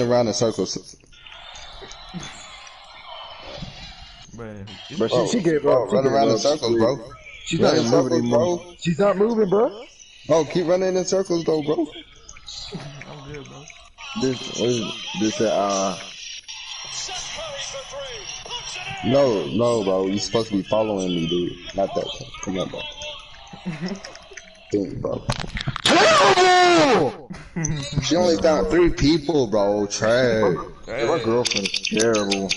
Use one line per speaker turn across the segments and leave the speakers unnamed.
around in circles.
Man,
But she gave up.
Run around in circles, bro.
She's not even moving anymore. She's not moving, bro.
Bro, keep running in circles, though, bro.
I'm good, bro.
No, bro. You're supposed to be following me, dude. Not that. Come on, bro. Think, bro. Terrible! She only found 3 people, bro. Trash.
My girlfriend is terrible.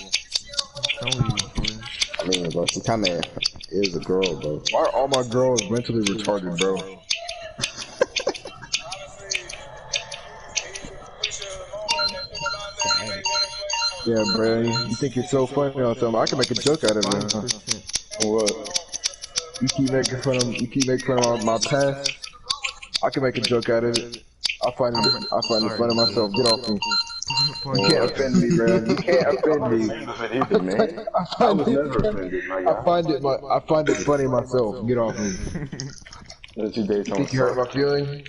I mean, bro, she kind of is a girl, bro.
Why are all my girls mentally retarded, bro? Yeah, bro. You think you're so funny on something? I can make a joke out of it. Huh? What? You keep making fun of my past. I can make a joke out of it. I find it fun of myself. Get off me. You can't offend me, bro. You can't offend me. I find it funny myself. Get off me. You think you hurt my feelings?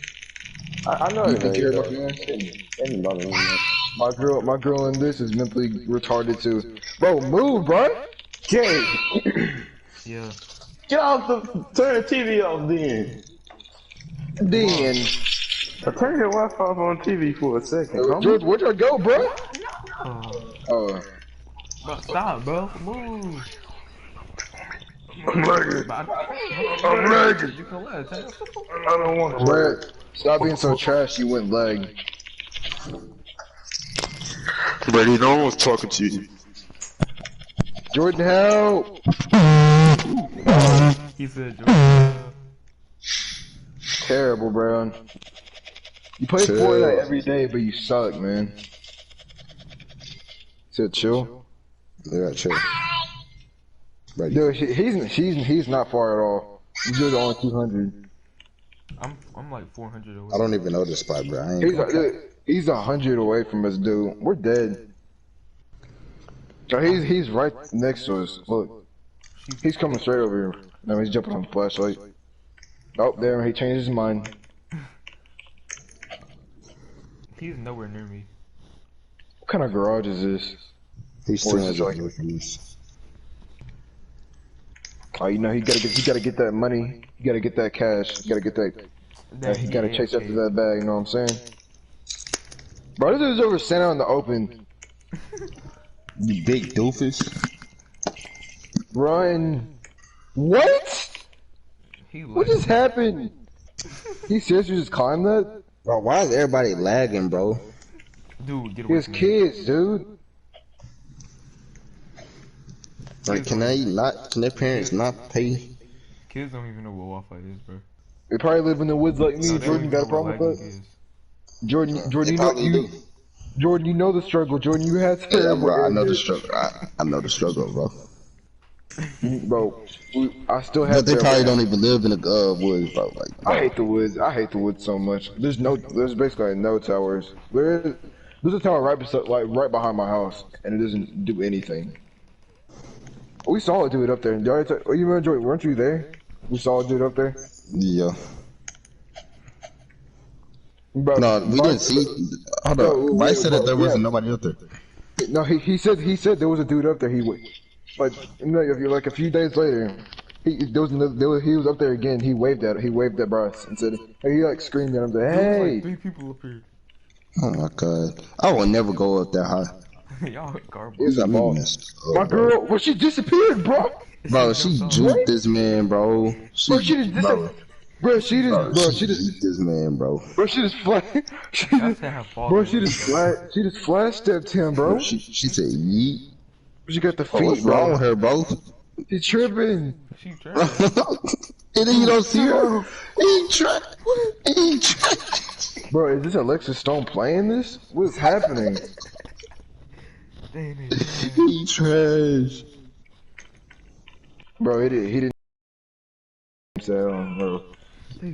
I know. You think you hurt my feelings? My girl in this is mentally retarded too. Bro, move, bro. Jay.
Yeah.
Get off turn the TV off, then. I turned your Wi-Fi off on TV for a second.
George, where'd you go, bro?
Bro, stop, bro. Move.
I'm lagging.
You can let
I don't want to lag.
Stop being so trash, you went lag.
Brady, no one was talking to you.
Jordan, help!
He said, Jordan.
Terrible, bro. You play Fortnite every day, but you suck, man. Said chill.
Yeah, chill. Right.
Dude, he's not far at all. He's just on 200.
I'm like 400 away.
I don't even know this spot, bro. I ain't
He's 100 away from us, dude. We're dead. So he's right next to us. Look, he's coming straight over here. No, he's jumping on the flashlight. Oh, there, he changed his mind.
He's nowhere near me.
What kind of garage is this?
He's still away from us.
Oh, you know, he gotta get that money. He gotta get that cash. He gotta get that. He gotta chase after that bag. You know what I'm saying? Bro, this is over sent out in the open.
You big doofus.
Run. What? What just happened? He seriously just climbed that?
Bro, why is everybody lagging, bro?
Dude, get away
His
from me.
kids, dude.
Like, can their parents not pay?
Kids don't even know what Wi-Fi is, bro.
They probably live in the woods like me.
No,
Jordan, you got a problem with that? Jordan, you know the struggle. Jordan, you had to.
Yeah, bro, I know the struggle. I know the struggle, bro.
Bro, I still have.
But they probably don't even live in the woods, bro. Like,
I hate the woods. I hate the woods so much. There's basically no towers. There's a tower right beside, like right behind my house, and it doesn't do anything. We saw a dude up there. You remember, Jordan? Weren't you there? We saw a dude up there.
Yeah.
Bro,
no, we didn't see. Hold on. Bryce said that there wasn't nobody up there.
No, he said there was a dude up there. But you know, like a few days later, he was up there again. He waved at Bryce and said, hey, he like screamed at him, like, hey.
Like 3 people up here.
Oh my god, I will never go up that high.
Y'all garbage.
My girl, well, she disappeared, bro.
Bro, she juked this man, bro. She just this man, bro.
Bro, she just flash stepped him, bro.
She said yeet.
She got the feet.
What's wrong with her, bro?
She tripping.
She tripping.
And then you don't see her. He trapped.
Bro, is this Alexis Stone playing this? What's happening?
He trash.
Bro, he didn't. Bro,
he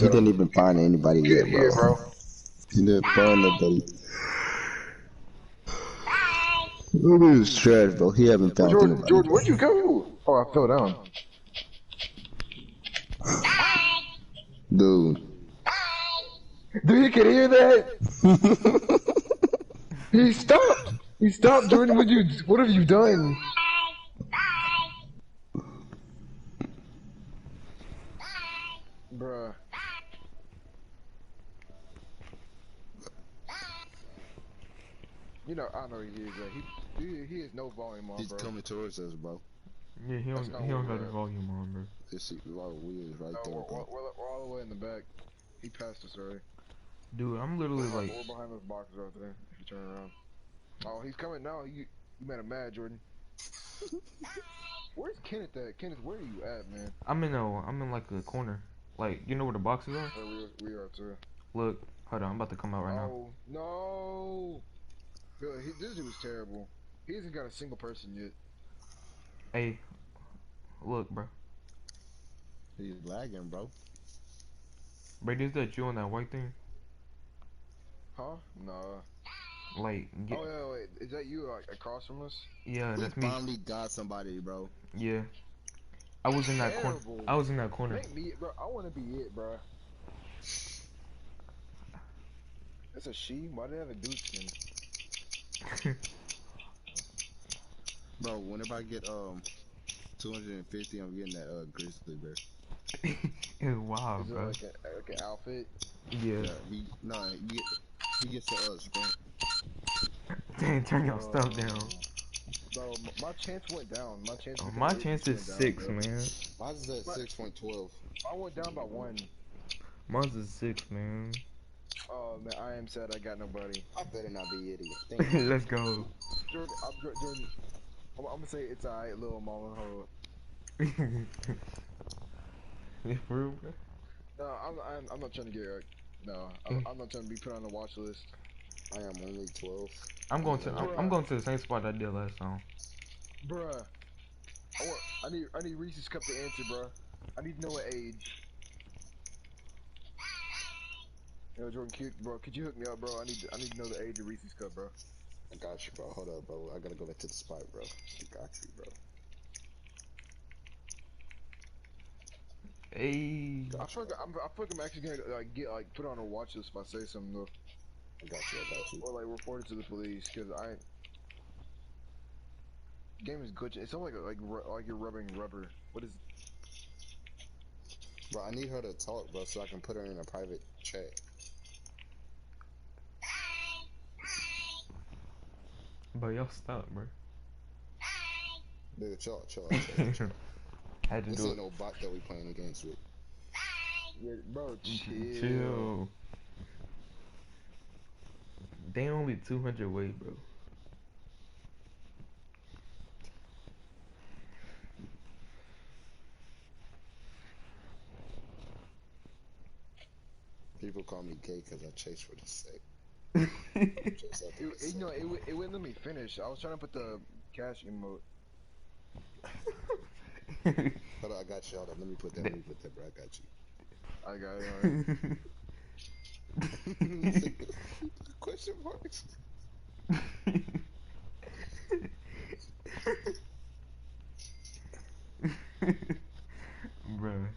didn't even find anybody yet, bro. He didn't find nobody. Look at this trash, bro. He haven't found anybody.
Jordan, where'd you go? Oh, I fell down.
Dude.
Dude, you can hear that? He stopped. He stopped, Jordan. What have you done? Bruh. You know, I know he is. He has no volume on,
He's
bro.
coming towards us, bro.
Yeah, he
That's
don't
not
he
where
don't got
we're
the
at.
volume on, bro.
This is our wheels right
No,
there, bro.
we're all the way in the back. He passed us already.
Dude, I'm literally like,
We're behind those boxes right there. If you turn around. Oh, he's coming now. You made him mad, Jordan. Where's Kenneth at? Kenneth, where are you at, man?
I'm in like a corner. Like, you know where the boxes are?
We are too.
Look, hold on, I'm about to come out right now.
Oh no! Yo, this dude was terrible. He hasn't got a single person yet.
Hey, look, bro.
He's lagging, bro.
Bro, is that you on that white thing?
Huh? No.
Like, get,
Oh yeah, wait. Is that you like across from us?
yeah,
We
that's me.
finally got somebody, bro.
Yeah, I was in that corner.
Terrible.
I was in that corner.
Make me, bro. I want to be it, bro. That's a she. Why do they have a dude skin?
Bro, whenever I get 250, I'm getting that grizzly bear.
Ew, wow,
Is it
bro.
like an outfit?
Yeah.
He gets a sprint.
Dang, turn your stuff down.
Bro, my chance went down. My chance to
Oh,
become
my
an agent
chance is
went down,
6,
bro.
man.
Mine's at 6.12.
I went down by 1.
Mine's is 6, man.
Oh man, I am sad I got nobody.
I better not be idiot. Thank you.
Let's go.
Jordan, I'm gonna say it's alright, little mama. Hold.
Yeah, for real, bro?
No, I'm not trying to get. No, I'm not trying to be put on the watch list.
I am only 12.
I'm going to
Bruh.
I'm going to the same spot I did last time.
Bruh, I need Reese's cup to answer, bruh. I need to know what age. Yo, Jordan, bro, could you hook me up, bro? I need to know the age of Reese's cup, bro.
I got you, bro. Hold up, bro. I gotta go back to the spot, bro. I got you, bro.
Hey.
I feel like I'm actually gonna like get like put on a watch list if I say something though,
I got you.
or like report it to the police because game is glitching. It's almost like you're rubbing rubber. What is?
Bro, I need her to talk, bro, so I can put her in a private chat.
But y'all stop, bro.
Dude, chill.
Had to
This
do
ain't
it.
no bot that we playing against with.
Yeah, bro, chill.
Chill. They only 200 weight, bro.
People call me gay because I chase for the sake.
You know, it wouldn't let me finish. I was trying to put the cash emote.
Hold on, I got you. Hold on, let me put that, bro. I got you.
I got it.
Question marks.
Bruh.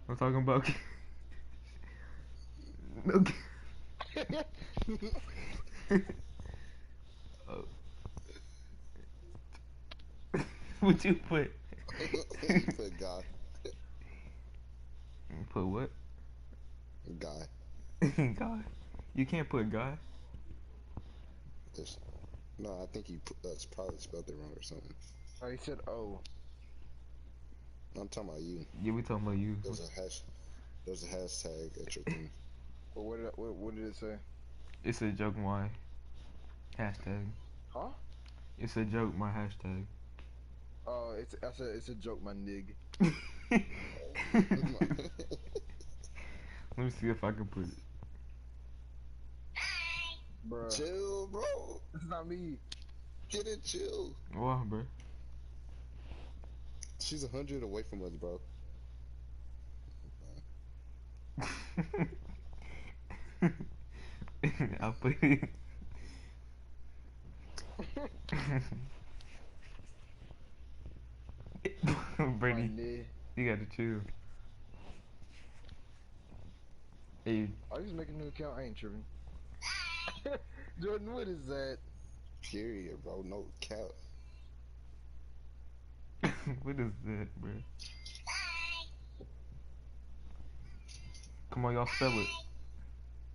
I'm talking about. Okay. Oh. What you put?
Put guy.
Put what?
Guy.
Guy. You can't put guy.
No, I think he probably spelled it wrong or something.
Oh, he said oh.
I'm talking about you.
Yeah, we talking about you.
There's a hashtag at your thing.
But what did it say?
It's a joke, my hashtag.
Huh?
It's a joke, my hashtag.
Oh, it's a joke, my nig.
Let me see if I can put it.
Bruh.
Chill, bro.
It's not me.
Get it, chill.
Wow, bro.
She's 100 away from us, bro.
I'll put it. Brady, you gotta chill. Hey,
I just make a new account. I ain't tripping. Jordan, what is that?
Period, bro. No cap.
what is that, bro? Come on, y'all spell it.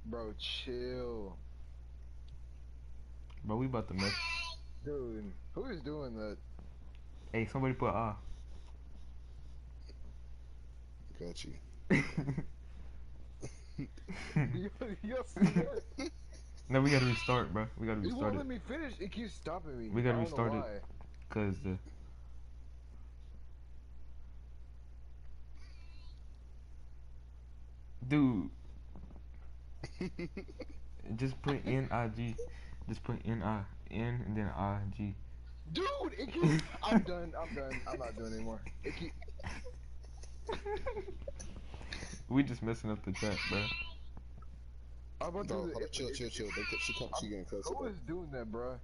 Bro, chill.
Bro, we about to mess.
Dude, who is doing that?
Hey, somebody put ah.
Got you.
Y'all see that?
No, we gotta restart, bro. We gotta
It
restart
won't
it.
let me finish. It keeps stopping me.
We
I
gotta
don't know
restart it.
why.
Cause dude, just put N-I-G. Just put N-I. N and then I-G.
Dude, it keeps. I'm done. I'm done. I'm not doing it anymore. It keep.
We just messing up the chat, bro.
I'm about
Bro,
to do
hold up,
the.
chill. She getting closer,
Who
bro.
is doing that, bro?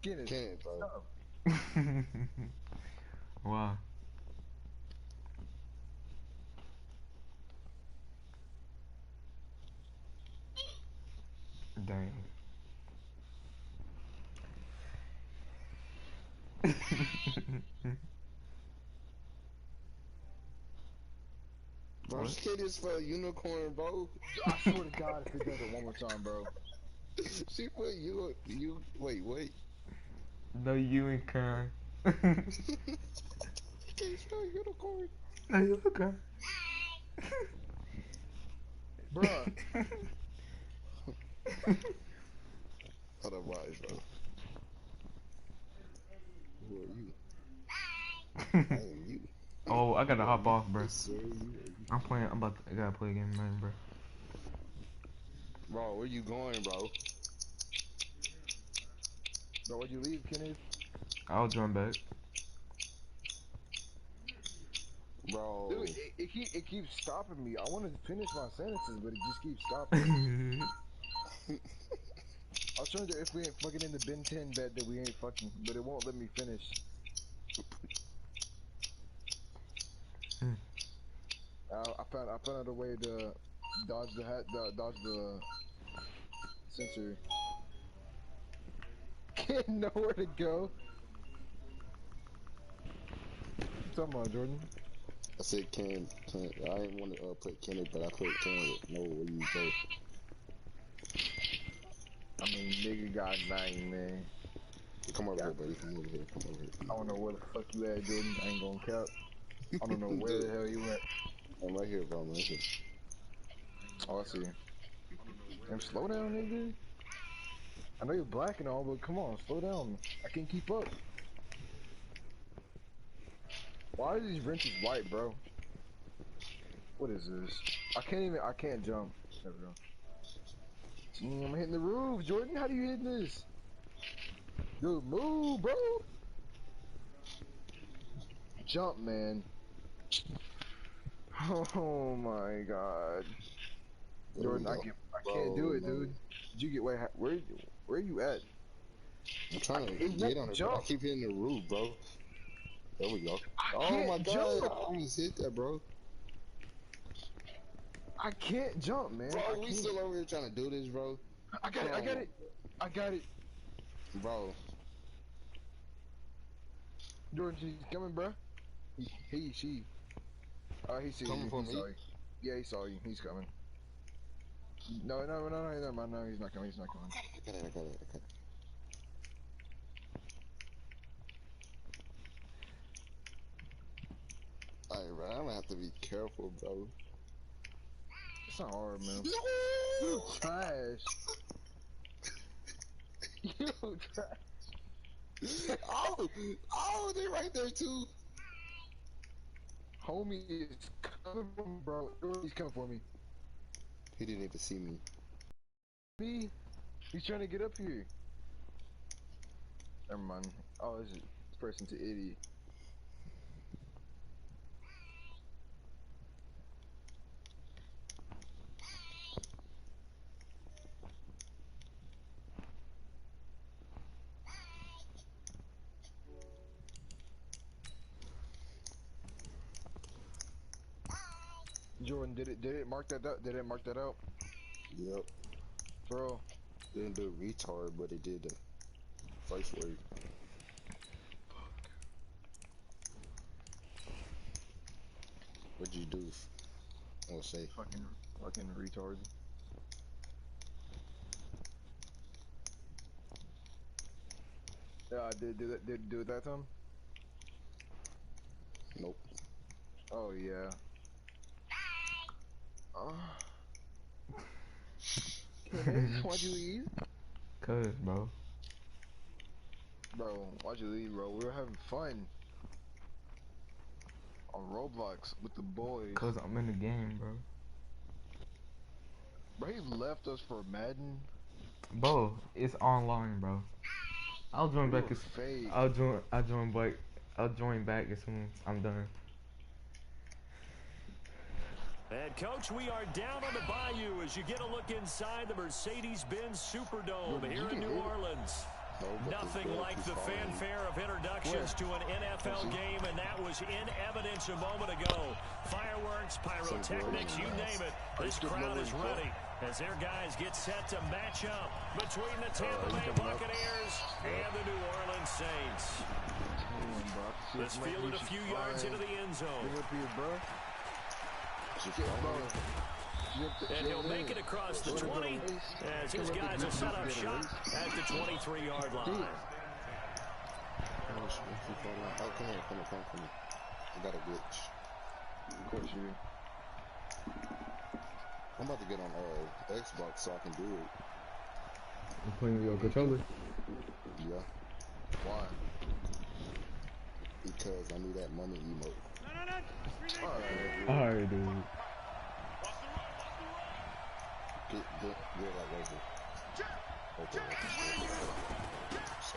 Get it.
Can't, bro.
Stop.
Wow. Dang.
Bro,
What?
she can't just spell unicorn, bro.
I swear to God, if it does it one more time, bro.
She put you. Wait.
No, you and Karen.
She can't spell unicorn.
No, you okay.
Bruh.
Otherwise, bro. Who are you? I am you.
Oh, I gotta
You are
hop
not
off, bro.
this, sir. You are you.
I'm playing. I gotta play a game, man, bro.
Bro, where you going, bro?
Bro, why'd you leave, Kenneth?
I'll join back.
Bro.
Dude, it keeps stopping me. I want to finish my sentences, but it just keeps stopping me. I was trying to if we ain't fucking in the Ben 10 bet that we ain't fucking, but it won't let me finish. I found out a way to dodge the dodge the sensor. Can't know where to go. What you talking about, Jordan?
I said can I didn't want to put Kenneth, but I put Kenneth. No, where you go?
I mean, nigga got 9, man.
Come over
Yeah,
here, buddy. Come over here. Come over here. Come
I don't know where the fuck you at, Jordan. I ain't gonna cap. I don't know
over
where
here.
the hell you at.
I'm right here, bro. I'm right here.
Oh, I see. Damn, slow down, nigga. I know you're black and all, but come on, slow down. I can't keep up. Why are these wrenches white, bro? What is this? I can't jump. There we go. I'm hitting the roof, Jordan. How do you hit this? Dude, move, bro. Jump, man. Oh my god.
There we
Jordan,
go.
I can't do
Bro,
it,
no.
dude. Did you get where are you at?
I'm trying
It
to get
won't
on it, but I
jump.
keep hitting the roof, bro. There we go.
I
Oh my
can't
god, I
jump.
almost hit that, bro.
I can't jump, man. I
Bro, we
can't.
still over here trying to do this, bro.
I got it. I got
Oh,
it. I got it.
bro.
Jordan, she's coming, bro. She. He sees
Coming
you.
for
He
me?
saw you. Yeah, he saw you. He's coming. No, he's not coming. He's not coming.
I got it. Alright, bro, I'm gonna have to be careful, bro.
It's not hard, man. You
No!
trash. You trash.
Oh! Oh, they right there, too.
Homie is coming for me, bro. He's coming for me.
He didn't even see me.
Me? He's trying to get up here. Never mind. Oh, this person's an idiot. Jordan, did it mark that out? Did it mark that out?
Yep.
Bro.
Didn't do retard, but it did the first word. What'd you do? I'll say.
Fucking retard. Yeah, did it do it that time?
Nope.
Oh yeah. Oh. Why'd you leave?
Cuz, bro.
Bro, why'd you leave, bro? We were having fun on Roblox with the boys.
Cuz I'm in the game, bro.
Bro, he left us for Madden.
Bro, it's online, bro. I'll join back as
fake.
I'll join back as soon as I'm done.
And coach, we are down on the bayou as you get a look inside the Mercedes-Benz Superdome here in New Orleans. Nothing like the fanfare of introductions to an NFL game, and that was in evidence a moment ago. Fireworks, pyrotechnics, you name it. This crowd is ready as their guys get set to match up between the Tampa Bay Buccaneers and the New Orleans Saints. Let's field it a few yards into the end zone. And he'll make it across the 20 as his guys will set up shop at the 23-yard line.
Oh, come here. I got a glitch.
Of course you do.
I'm about to get on Xbox so I can do it.
You playing with your controller?
Yeah.
Why?
Because I need that money emote.
Alright, dude.
Get like right here. Okay.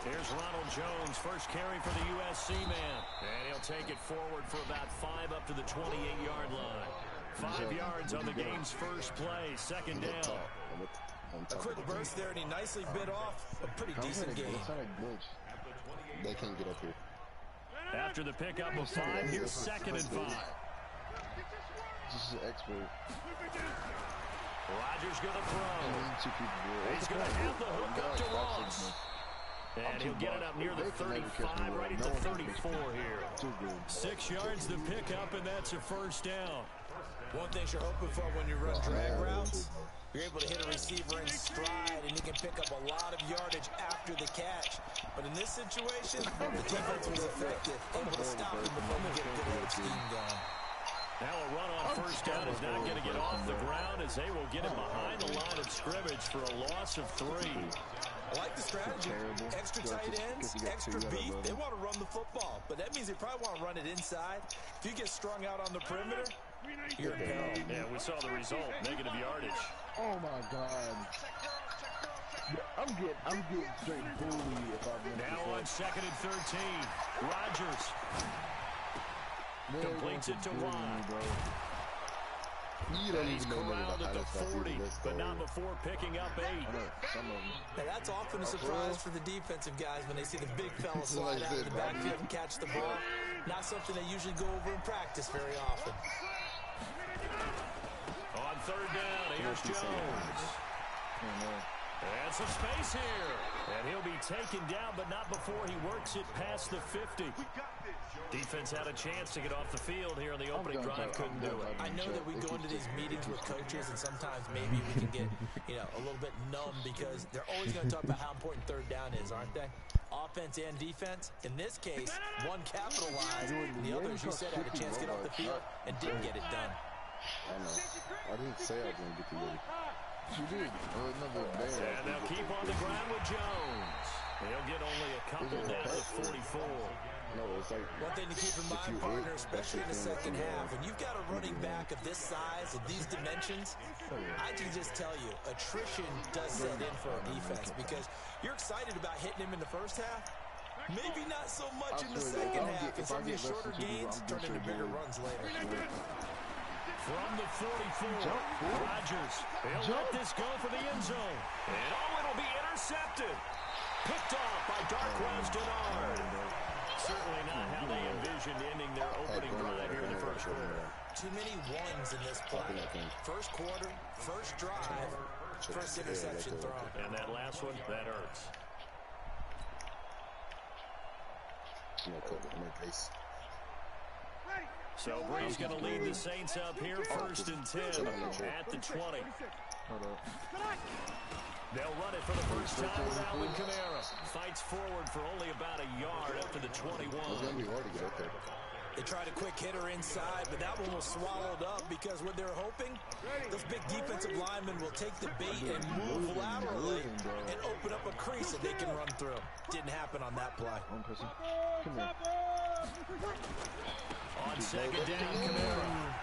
Here's Ronald Jones, first carry for the USC man. And he'll take it forward for about 5 up to the 28-yard line. 5 yards on the game's first play, second down.
A quick burst there, and he nicely bit off a pretty decent game.
They can't get up here.
After the pickup of 5, here's 2nd and 5.
This is an expert.
Rodgers going to throw. He's going to have the hook up to Ross. And he'll get it up near the 35, right at the 34 here. 6 yards to pick up, and that's a first down.
One thing you're hoping for when you run drag routes, you're able to hit a receiver in stride, and he can pick up a lot of yardage after the catch. But in this situation, the defense was effective, able to stop him before we get a good head scheme going.
Now a run on first down is not going to get off the ground as they will get him behind the line of scrimmage for a loss of 3.
I like the strategy. Extra tight ends, extra beat. They want to run the football, but that means they probably want to run it inside. If you get strung out on the perimeter, you're in peril.
Yeah, we saw the result, negative yardage.
Oh my God. I'm getting straight bullied if I'm
now on 2nd and 13. Rodgers completes it to Watt. And he's corralled at the 40, but not before picking up 8.
Now that's often a surprise for the defensive guys when they see the big fella slide out of the backfield and catch the ball. Not something they usually go over in practice very often.
On 3rd down, here's Jones. And some space here. And he'll be taken down, but not before he works it past the 50. Defense had a chance to get off the field here in the opening drive. Couldn't do it.
I know that we go into these meetings with coaches, and sometimes maybe we can get, a little bit numb because they're always going to talk about how important 3rd down is, aren't they? Offense and defense. In this case, one capitalized, and the other, as you said, had a chance to get off the field and didn't get it done.
I know. I didn't say I was going to get the win.
You did.
And they'll keep on the ground with Jones. He'll get only a couple down at 44.
No, it's like
one thing to keep in mind, partner, especially in the second half, when you've got a running back of this size, of these dimensions, I can just tell you, attrition does set in for a defense because you're excited about hitting him in the first half. Maybe not so much in the second half, and some of these shorter gains turn into bigger runs later.
From the 44, Rodgers. He'll let this go for the end zone. And it'll be intercepted. Picked off by Darquez Dennard. Certainly not how they envisioned ending their opening drive here in the first quarter.
too many ones in this play. First quarter, first drive, first interception thrown.
And that last one, that hurts. So Bree's going to lead the Saints up here, 1st and 10 at the 20. They'll run it for the first time with Alvin Kamara. Fights forward for only about a yard up to the 21.
They tried a quick hitter inside, but that one was swallowed up because what they're hoping, those big defensive linemen will take the bait and move laterally and open up a crease that they can run through. Didn't happen on that play.
On second down, Kamara.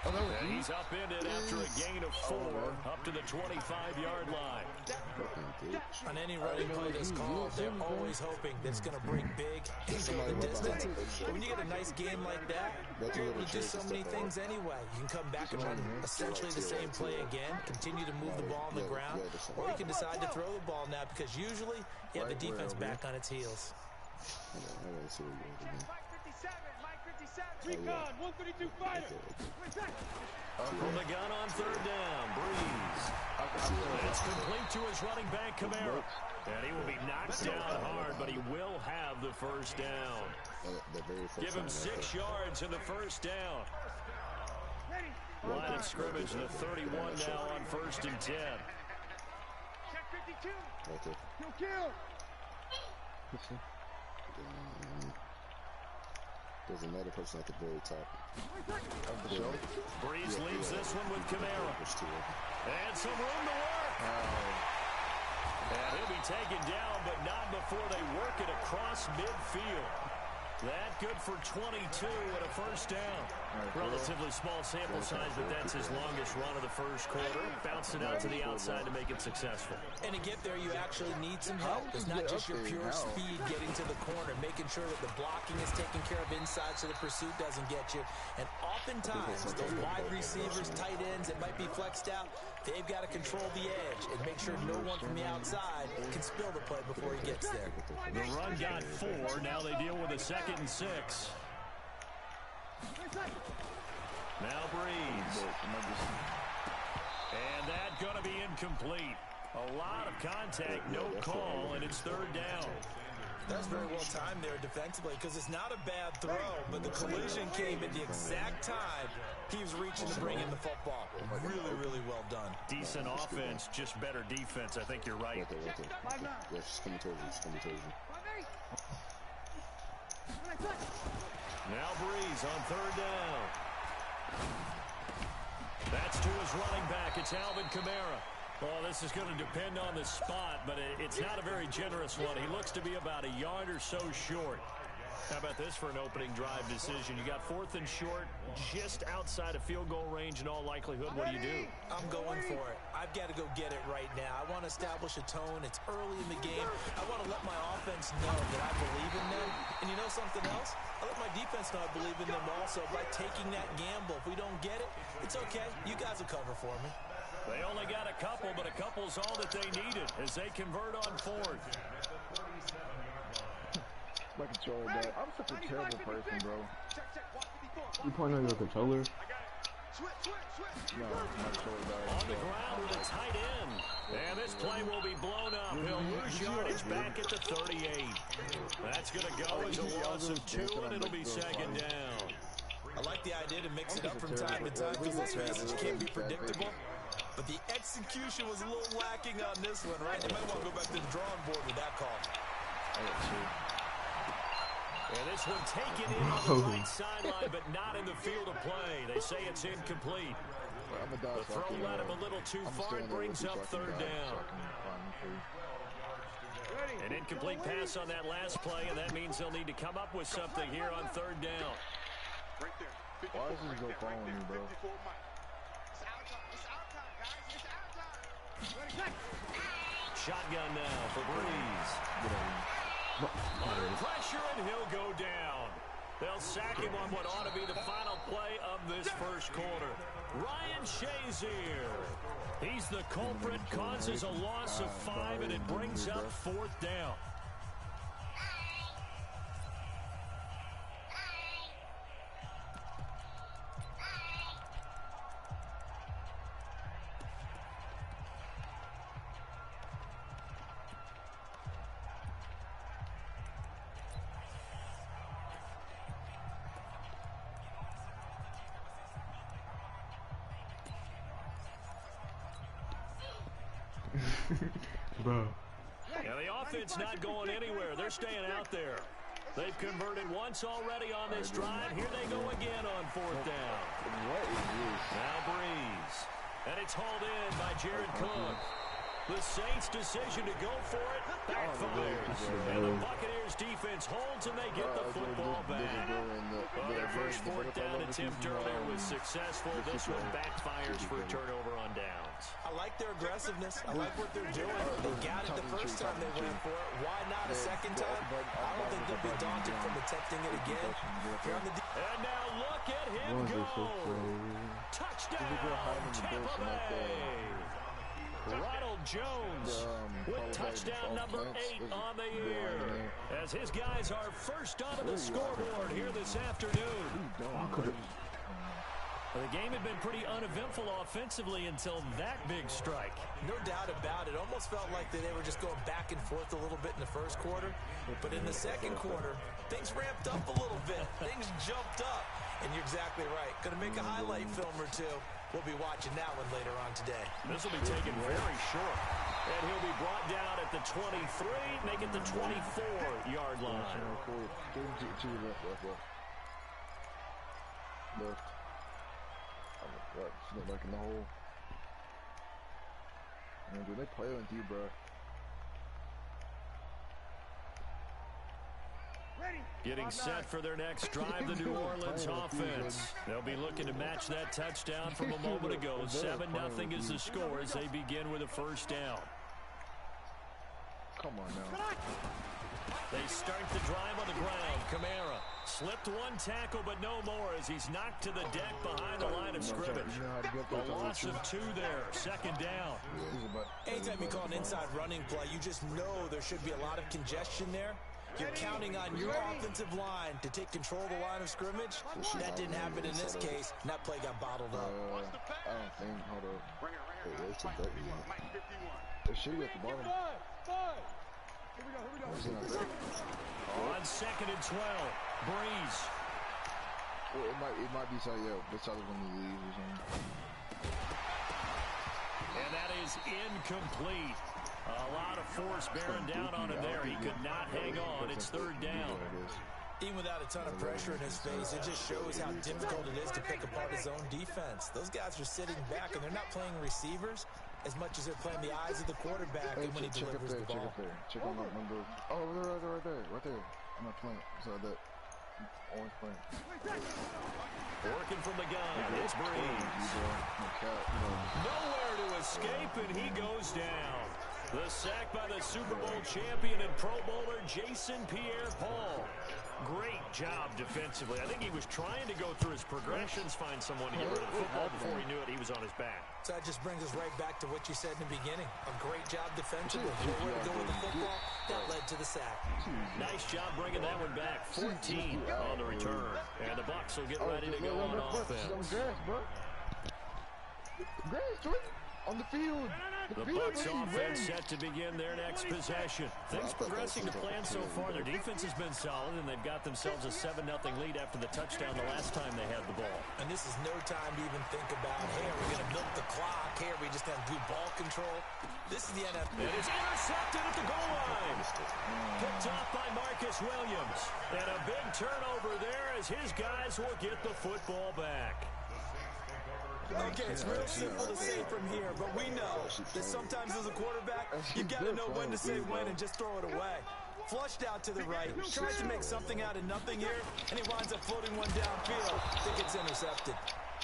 And he's upended after a gain of 4 up to the 25-yard line.
On any running play that's called, they're always hoping that it's going to break big and go the distance. But when you get a nice game like that, you're able to do so many things anyway. You can come back and run essentially the same play again, continue to move the ball on the ground, or you can decide to throw the ball now because usually you have the defense back on its heels.
Recon, 132 fighter.
From the gun on 3rd down, Breeze. It's complete to his running back, Kamara. And he will be knocked down hard, but he will have the first down. Give him 6 yards in the first down. Line of scrimmage, the 31 now on 1st and 10.
Check 52. Kill.
There's another person at the very top.
Breeze leaves this one with Kamara. And some room to work. And he'll be taken down, but not before they work it across midfield. That good for 22 and a first down. Relatively small sample size, but that's his longest run of the first quarter. Bounced it out to the outside to make it successful.
And to get there, you actually need some help. It's not just your pure speed getting to the corner, making sure that the blocking is taken care of inside so the pursuit doesn't get you. And oftentimes, those wide receivers, tight ends that might be flexed out, they've got to control the edge and make sure no one from the outside can spill the play before he gets there.
The run got 4. Now they deal with a 2nd and 6. Now Breeze. And that going to be incomplete. A lot of contact, no call, and it's 3rd down.
That's very well timed there defensively because it's not a bad throw, but the collision came at the exact time he was reaching to bring in the football. Really, really well done.
Decent offense, just better defense. I think you're right.
Yeah, she's coming towards you.
Now Breeze on 3rd down. That's to his running back. It's Alvin Kamara. Well, this is going to depend on the spot, but it's not a very generous one. He looks to be about a yard or so short. How about this for an opening drive decision? You got 4th and short, just outside of field goal range in all likelihood. What do?
I'm going for it. I've got to go get it right now. I want to establish a tone. It's early in the game. I want to let my offense know that I believe in them. And you know something else? I let my defense know I believe in them also by taking that gamble. If we don't get it, it's okay. You guys will cover for me.
They only got a couple, but a couple's all that they needed as they convert on 4th.
My controller died. I'm such a terrible person, bro.
You pointing on your controller?
No, my controller died.
On the ground with a tight end. And this play will be blown up. He'll lose yardage back at the 38. That's going to go as a loss of 2, and it'll be 2nd down.
I like the idea to mix it up from time to time because let's face it, you can't be predictable. But the execution was a little lacking on this one, right? They might want to go back to the drawing board with that call.
And this one taken in on the right sideline, but not in the field of play. They say it's incomplete. The throw led him a little too far and brings up 3rd down. An incomplete pass on that last play, and that means they'll need to come up with something here on 3rd down.
Why is this go following me, bro?
Shotgun now for Breeze. Under pressure, and he'll go down. They'll sack him on what ought to be the final play of this first quarter. Ryan Shazier. He's the culprit, causes a loss of 5, and it brings up 4th down.
Bro.
Yeah, the offense not going anywhere. They're staying out there. They've converted once already on this drive. Here they go again on 4th down.
What is this?
Now Breeze. And it's hauled in by Jared Cook. The Saints' decision to go for it backfires. And the Buccaneers defense holds and they get the football back. Well, their first 4th down attempt earlier was successful. This one backfires for a turnover on downs.
I like their aggressiveness. I like what they're doing. They got it the first time they went for it. Why not a second time? I don't think they'll be daunted from attempting it again.
And now look at him go. Touchdown, Tampa Bay. Ronald Jones with touchdown number 8 on the year as his guys are first onto the scoreboard here this afternoon. The game had been pretty uneventful offensively until that big strike.
No doubt about it. Almost felt like they were just going back and forth a little bit in the first quarter. But in the second quarter, things ramped up a little bit. Things jumped up. And you're exactly right. Going to make a highlight film or two. We'll be watching that one later on today.
This will be taken very short. And he'll be brought down at the 23, make it the 24-yard line.
Left. Right, like in the hole. Man, dude, they play on D, bro.
Getting set for their next drive, the New Orleans offense. They'll be looking to match that touchdown from a moment ago. 7-0 is the score as they begin with a first down.
Come on now.
They start the drive on the ground. Kamara slipped one tackle, but no more as he's knocked to the deck behind the line of scrimmage. A loss of 2 there, second down.
Anytime you call an inside running play, you just know there should be a lot of congestion there. You're counting on your offensive line to take control of the line of scrimmage. That didn't happen in this case, and that play got bottled up.
I don't think, hold up. Wait, where's the button? It should be at the bottom.
On 2nd and 12, Breeze.
Well, it might be so, yeah, that's how they're going to leave or something.
And that is incomplete. A lot of force bearing down on him there. He could not hang on. It's 3rd down.
Even without a ton of pressure in his face, it just shows how difficult it is to pick apart his own defense. Those guys are sitting back, and they're not playing receivers as much as they're playing the eyes of the quarterback when he delivers the ball.
Check on that window. Oh, right there. I'm not playing. So that orange playing.
Working from the gun. It's Breeze. Nowhere to escape, and he goes down. The sack by the Super Bowl champion and Pro Bowler Jason Pierre-Paul. Great job defensively. I think he was trying to go through his progressions, find someone to get rid of the football. Before he knew it, he was on his back.
So that just brings us right back to what you said in the beginning. A great job defensively. Nowhere to go with the football. That led to the sack.
Nice job bringing that one back. 14 on the return. And the Bucs will get ready to go on offense.
Grass, Jordan. On the field.
The Bucs offense set to begin their next possession. Things progressing to plan so far. Their defense has been solid, and they've got themselves a 7-0 lead after the touchdown the last time they had the ball.
And this is no time to even think about, hey, are we going to milk the clock? Hey, are we just going to do ball control? This is the NFL.
It is intercepted at the goal line. Picked off by Marcus Williams. And a big turnover there as his guys will get the football back.
Okay, it's real simple to say from here, but we know that sometimes as a quarterback, you got to know when to say when and just throw it away. Flushed out to the right, tries to make something out of nothing here, and he winds up floating one downfield. I think it's intercepted.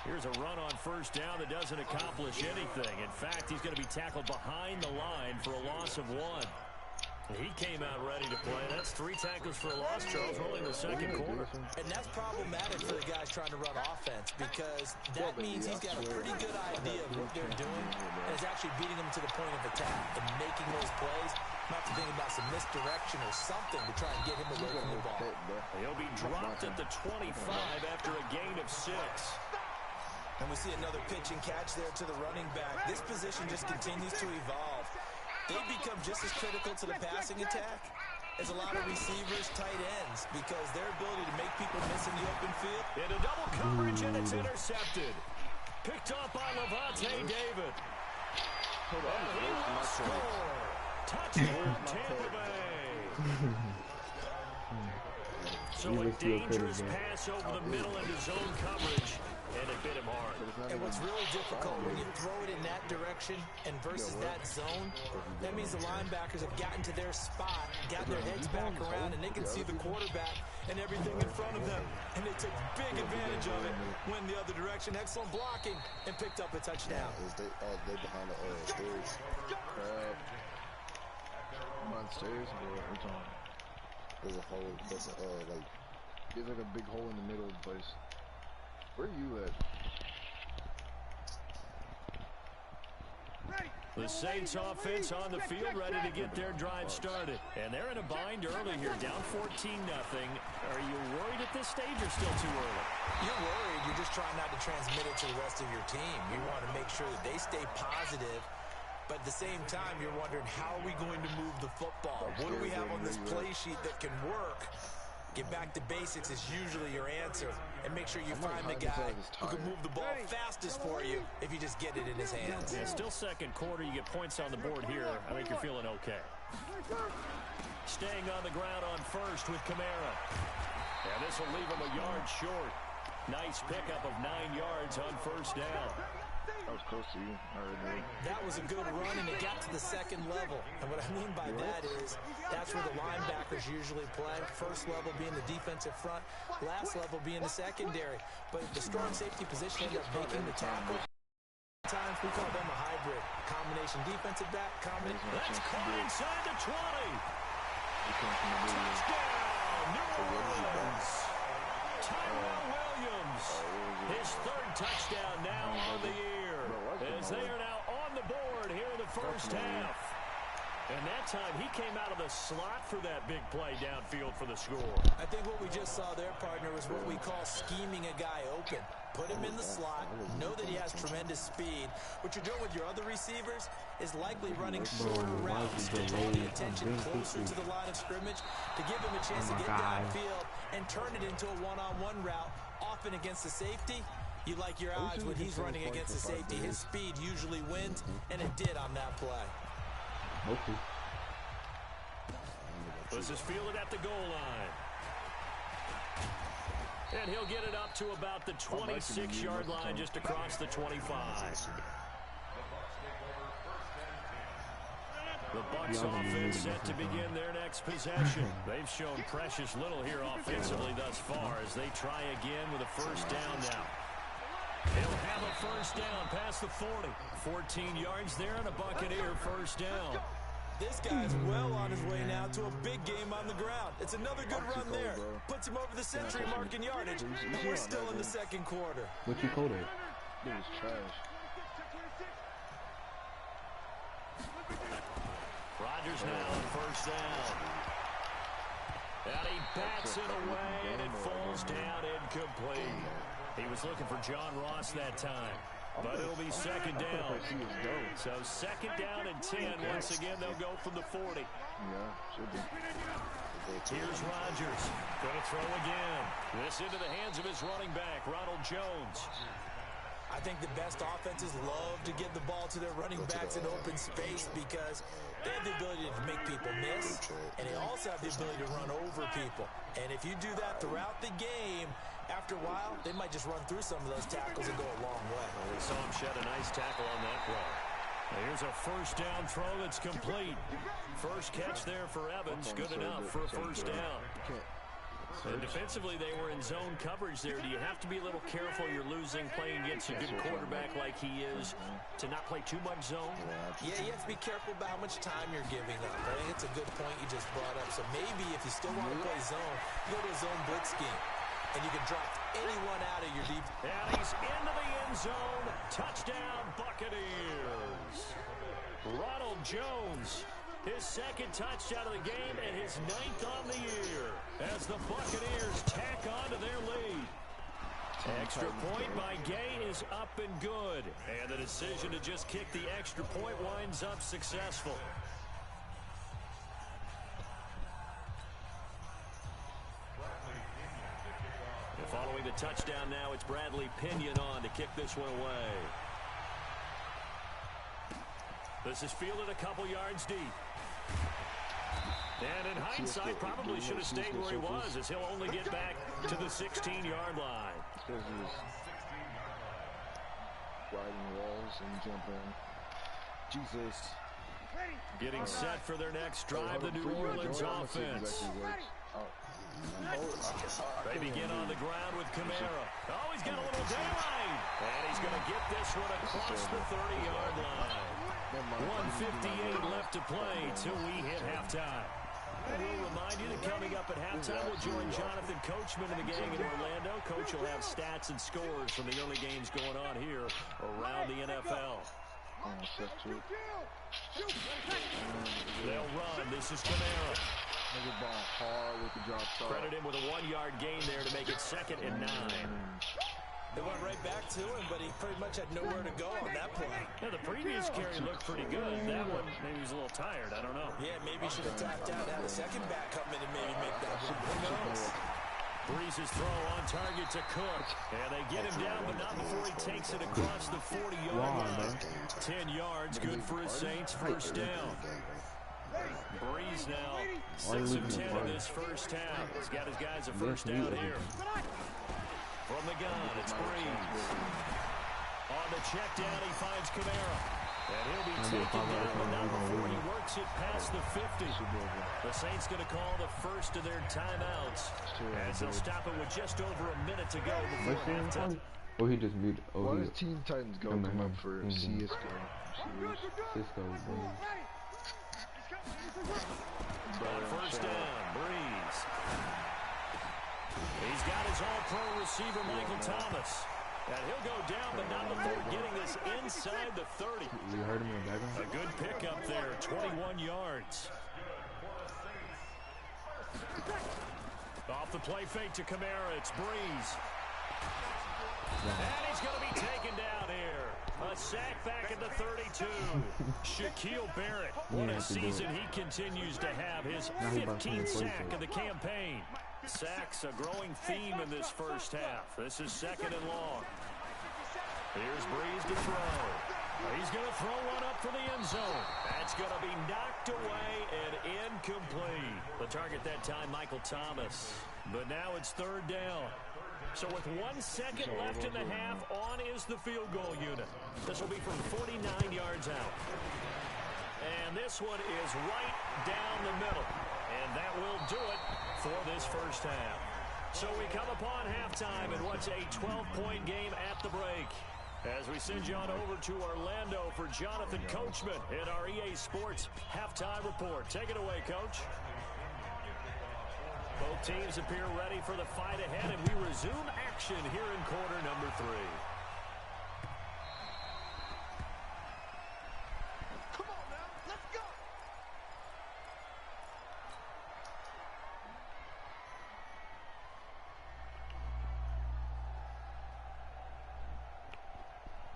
Here's a run on first down that doesn't accomplish anything. In fact, he's going to be tackled behind the line for a loss of 1. He came out ready to play. That's 3 tackles for a loss, Charles, only in the second quarter.
And that's problematic for the guys trying to run offense because that means he's got a pretty good idea of what they're doing and is actually beating them to the point of attack and making those plays. Not to think about some misdirection or something to try and get him away from the ball.
He'll be dropped at the 25 after a gain of 6.
And we see another pitch and catch there to the running back. This position just continues to evolve. They become just as critical to the passing attack as a lot of receivers, tight ends, because their ability to make people miss in the open field.
Into double coverage, and it's intercepted. Picked off by Levante David. He will score. Touchdown, Tampa Bay. So a dangerous pass over the middle into zone coverage, and it bit him hard.
And what's really difficult when you throw it in that direction and versus that zone, that means the linebackers have gotten to their spot, gotten their heads back around, and they can see the quarterback and everything in front of them. And they took big advantage of it, went the other direction, excellent blocking, and picked up a touchdown.
They behind the stairs.
On stairs or what's on?
There's a hole. There's
like a big hole in the middle of the place. Where are you at?
The Saints offense on the field ready to get their drive started. And they're in a bind early here, down 14-0. Are you worried at this stage or still too early?
You're worried. You're just trying not to transmit it to the rest of your team. You want to make sure that they stay positive. But at the same time, you're wondering, how are we going to move the football? What do we have on this play sheet that can work? Get back to basics is usually your answer. And make sure you find the guy who can move the ball fastest for you if you just get it in his hands.
Yeah, still second quarter. You get points on the board here. I think you're feeling okay. Staying on the ground on first with Kamara. And this will leave him a yard short. Nice pickup of 9 yards on first down.
That was close to you.
That was a good run, and it got to the second level. And what I mean by that is that's where the linebackers usually play. First level being the defensive front, last level being the secondary. But the strong safety position ended up making the tackle. Sometimes we call them a hybrid. Combination defensive back, combination.
That's caught inside the 20. Touchdown, New Orleans. Tyrell Williams. His third touchdown now on the year, as they are now on the board here in the first half. And that time he came out of the slot for that big play downfield for the score.
I think what we just saw there, partner, was what we call scheming a guy open. Put him in the slot, know that he has tremendous speed. What you're doing with your other receivers is likely running shorter routes to draw the attention closer to the line of scrimmage, to give him a chance to get downfield and turn it into a one-on-one route, often against the safety. You like your odds when he's running against the safety. His speed usually wins, and it did on that play.
Okay.
This is fielded at the goal line. And he'll get it up to about the 26-yard line, just across the 25. The Bucs offense set to begin their next possession. They've shown precious little here offensively thus far as they try again with a first down now. He'll have a first down past the 40. 14 yards there and a Buccaneer first down.
This guy's well on his way now to a big game on the ground. It's another good run there. Puts him over the century mark in yardage. And we're still in the second quarter.
What you called it?
It was trash.
Rodgers now on first down. And he bats it away, and it falls down incomplete. He was looking for John Ross that time, but it'll be second down. So second down and 10. Once again, they'll go from the 40.
Yeah, should be.
Here's Rodgers. Going to throw again. This into the hands of his running back, Ronald Jones.
I think the best offenses love to give the ball to their running backs in open space because they have the ability to make people miss, and they also have the ability to run over people. And if you do that throughout the game, after a while, they might just run through some of those tackles and go a long way.
Well, we saw him shed a nice tackle on that play. Now here's a first down throw that's complete. First catch there for Evans. Good enough for a first down. And defensively, they were in zone coverage there. Do you have to be a little careful? You're losing playing against a good quarterback like he is to not play too much zone?
Yeah, you have to be careful about how much time you're giving up. I think it's a good point you just brought up. So maybe if you still want to play zone, go to a zone blitz scheme. And you can drop anyone out of your deep.
And he's into the end zone. Touchdown, Buccaneers. Ronald Jones, his second touchdown of the game and his 9th on the year as the Buccaneers tack on to their lead. Extra point by Gay is up and good. And the decision to just kick the extra point winds up successful. Following the touchdown now, it's Bradley Pinion on to kick this one away. This is fielded a couple yards deep. And in hindsight, probably should have stayed where he was, as he'll only get back to the 16-yard line.
Riding walls and jumping. Jesus.
Getting set for their next drive, the New Orleans offense. They begin on the ground with Kamara. Oh, he's got a little daylight. And he's going to get this one across the 30-yard line. 1:58 left to play till we hit halftime. We'll remind you that coming up at halftime, we'll join Jonathan Coachman and the gang in Orlando. Coach will have stats and scores from the early games going on here around the NFL. They'll run. This is Kamara. Credit him with a 1-yard gain there to make it 2nd and 9.
They went right back to him, but he pretty much had nowhere to go on that play.
Yeah, the previous carry looked pretty good. That one, maybe he was a little tired. I don't know.
Yeah, maybe he should have tapped out, had a second back come in and maybe make that one. Who knows?
Breeze's throw on target to Cook. And they get him down, but not before he takes it across the 40-yard line. 10 yards, good for his Saints. First down. Breeze now 6 of 10 in this first half. He's got his guys a first down here. From the gun, it's Breeze. On the check down, he finds Kamara. And he'll be taken down, but not before he works it past the 50. The Saints going to call the first of their timeouts, as they'll stop it with just over a minute to go before halftime.
Oh, he just beat. Oh,
why does Teen Titans go come up for CSGO?
Cisco.
On first down, Breeze. He's got his all-pro receiver, Michael Thomas. And he'll go down, but not before getting this inside the 30.
You heard him in the background?
A good pickup there, 21 yards. Off the play fake to Kamara, it's Breeze. And he's going to be taken down here. A sack back at the 32. Shaquille Barrett, what a season he continues to have. His 15th sack of the campaign. Sacks a growing theme in this first half. This is 2nd and long. Here's Breeze to throw. He's going to throw one up for the end zone. That's going to be knocked away and incomplete. The target that time, Michael Thomas. But now it's 3rd down. So with 1 second left in the half, on is the field goal unit. This will be from 49 yards out. And this one is right down the middle. And that will do it for this first half. So we come upon halftime in what's a 12-point game at the break. As we send you on over to Orlando for Jonathan Coachman in our EA Sports Halftime Report. Take it away, Coach. Both teams appear ready for the fight ahead, and we resume action here in quarter number 3.
Come on now, let's go.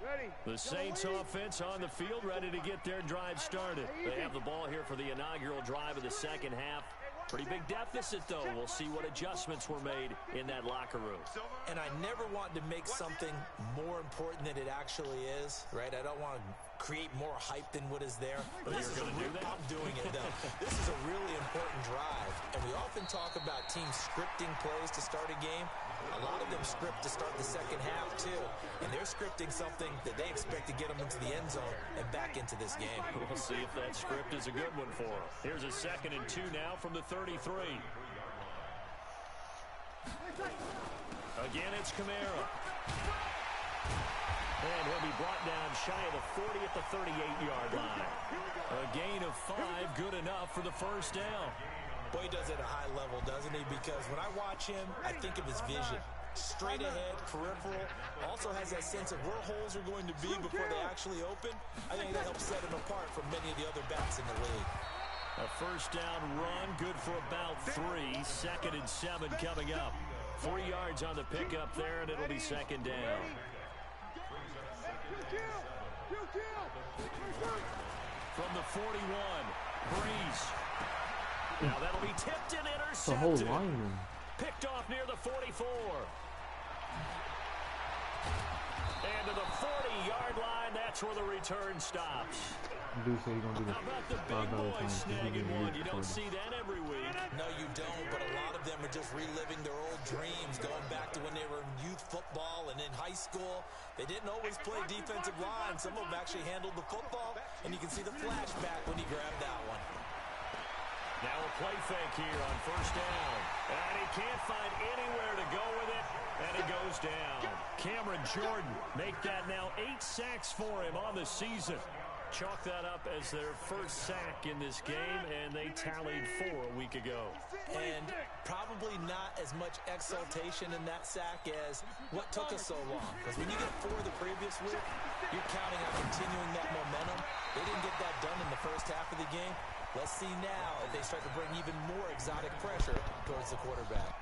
Ready.
The Saints offense on the field, ready to get their drive started. They have the ball here for the inaugural drive of the second half. Pretty big deficit, though. We'll see what adjustments were made in that locker room.
And I never want to make something more important than it actually is, right? I don't want to create more hype than what is there. But this is I'm doing it, though. This is a really important drive. And we often talk about teams scripting plays to start a game. A lot of them script to start the second half, too. And they're scripting something that they expect to get them into the end zone and back into this game.
We'll see if that script is a good one for them. Here's a 2nd and 2 now from the 33. Again, it's Kamara. And he'll be brought down shy of the 40 at the 38-yard line. A gain of 5, good enough for the first down.
Boy, he does it at a high level, doesn't he? Because when I watch him, I think of his vision. Straight ahead, peripheral. Also has that sense of where holes are going to be before they actually open. I think that helps set him apart from many of the other backs in the league.
A first down run, good for about 3. 2nd and 7 coming up. 3 yards on the pickup there, and it'll be 2nd down. From the 41, Breeze. Now that'll be tipped and intercepted.
The whole line.
Picked off near the 44. And to the 40-yard line. That's where the return stops.
Dude say he's gonna do this.
How about the big boys snagging one? You don't see that every week.
No, you don't, but a lot of them are just reliving their old dreams, going back to when they were in youth football and in high school. They didn't always play defensive line. Some of them actually handled the football, and you can see the flashback when he grabbed that one.
Now a play fake here on first down. And he can't find anywhere to go with it, and he goes down. Cameron Jordan make that now 8 sacks for him on the season. Chalk that up as their first sack in this game, and they tallied 4 a week ago.
And probably not as much exultation in that sack as what took us so long. Because when you get 4 the previous week, you're counting on continuing that momentum. They didn't get that done in the first half of the game. Let's see now if they start to bring even more exotic pressure towards the quarterback.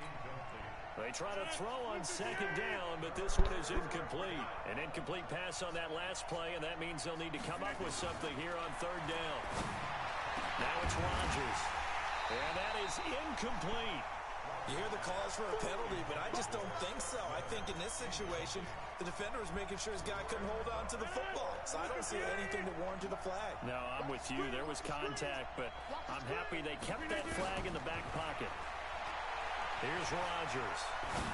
They try to throw on second down, but this one is incomplete. An incomplete pass on that last play, and that means they'll need to come up with something here on third down. Now it's Rodgers. And that is incomplete.
You hear the calls for a penalty, but I just don't think so. I think in this situation, the defender was making sure his guy couldn't hold on to the football. So I don't see anything to warrant a flag.
No, I'm with you. There was contact, but I'm happy they kept that flag in the back pocket. Here's Rodgers.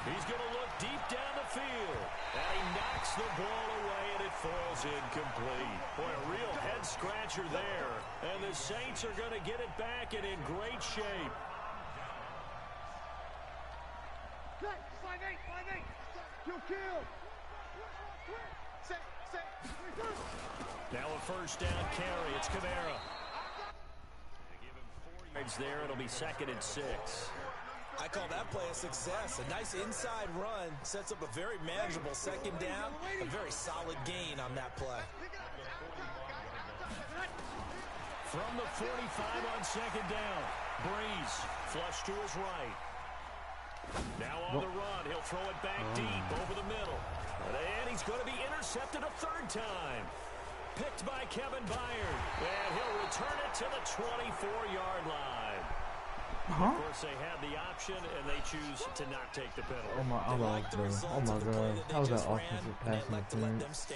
He's going to look deep down the field. And he knocks the ball away, and it falls incomplete. Boy, a real head-scratcher there. And the Saints are going to get it back and in great shape.
5-8, 5-8. Kill.
Now a first down carry. It's Kamara. They give him 4 yards there. It'll be 2nd and 6.
I call that play a success. A nice inside run sets up a very manageable second down. A very solid gain on that play.
From the 45 on second down. Breeze flush to his right. Now on the run. He'll throw it back deep over the middle. And he's going to be intercepted a 3rd time. Picked by Kevin Byard. And he'll return it to the 24-yard line. Of course, they had the option, and they choose to not take the penalty.
Oh my God! Oh my God! How was that offensive passing interference?